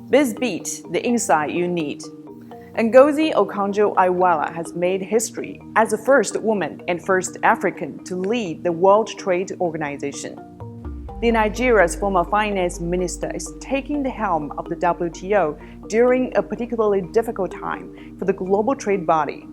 BizBeat, the insight you need. Ngozi Okonjo-Iweala has made history as the first woman and first African to lead the World Trade Organization. The Nigeria's former finance minister is taking the helm of the WTO during a particularly difficult time for the global trade body.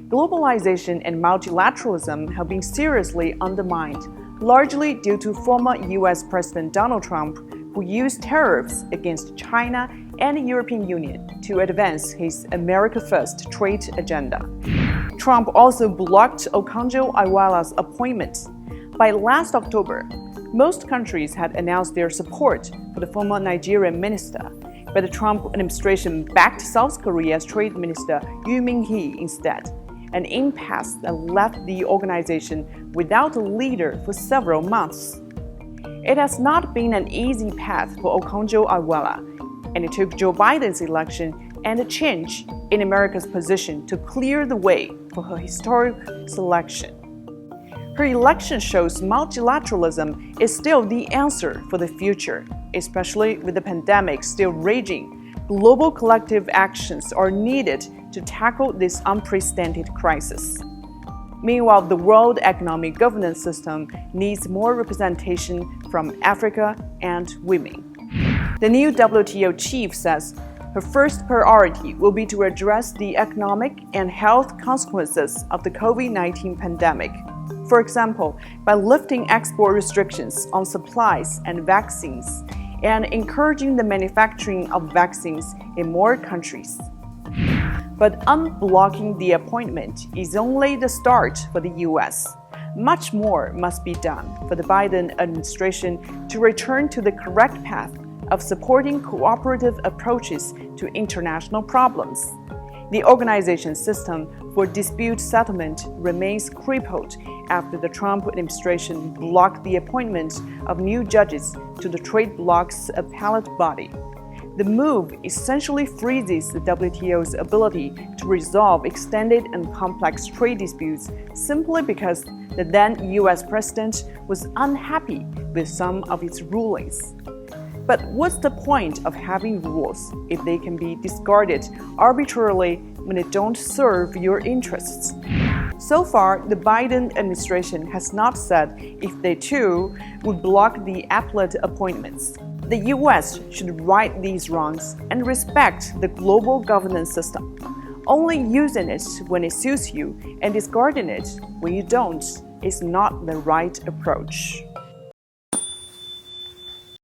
Globalization and multilateralism have been seriously undermined, largely due to former US President Donald Trump, who used tariffs against China and the European Union to advance his America First trade agenda. Trump also blocked Okonjo-Iweala's appointment. By last October, most countries had announced their support for the former Nigerian minister, but the Trump administration backed South Korea's trade minister Woo Min-hee instead, an impasse that left the organization without a leader for several months. It has not been an easy path for Okonjo-Iweala, and it took Joe Biden's election and a change in America's position to clear the way for her historic selection. Her election shows multilateralism is still the answer for the future, especially with the pandemic still raging. Global collective actions are needed to tackle this unprecedented crisis. Meanwhile, the World Economic Governance System needs more representation from Africa and women. The new WTO chief says her first priority will be to address the economic and health consequences of the COVID-19 pandemic. For example, by lifting export restrictions on supplies and vaccines and encouraging the manufacturing of vaccines in more countries. But unblocking the appointment is only the start for the US. Much more must be done for the Biden administration to return to the correct path of supporting cooperative approaches to international problems. The organization system for dispute settlement remains crippled after the Trump administration blocked the appointment of new judges to the trade bloc's appellate body. The move essentially freezes the WTO's ability to resolve extended and complex trade disputes simply because the then US president was unhappy with some of its rulings. But what's the point of having rules if they can be discarded arbitrarily when they don't serve your interests? So far, the Biden administration has not said if they too would block the appellate appointments. The US should right these wrongs and respect the global governance system. Only using it when it suits you and discarding it when you don't is not the right approach.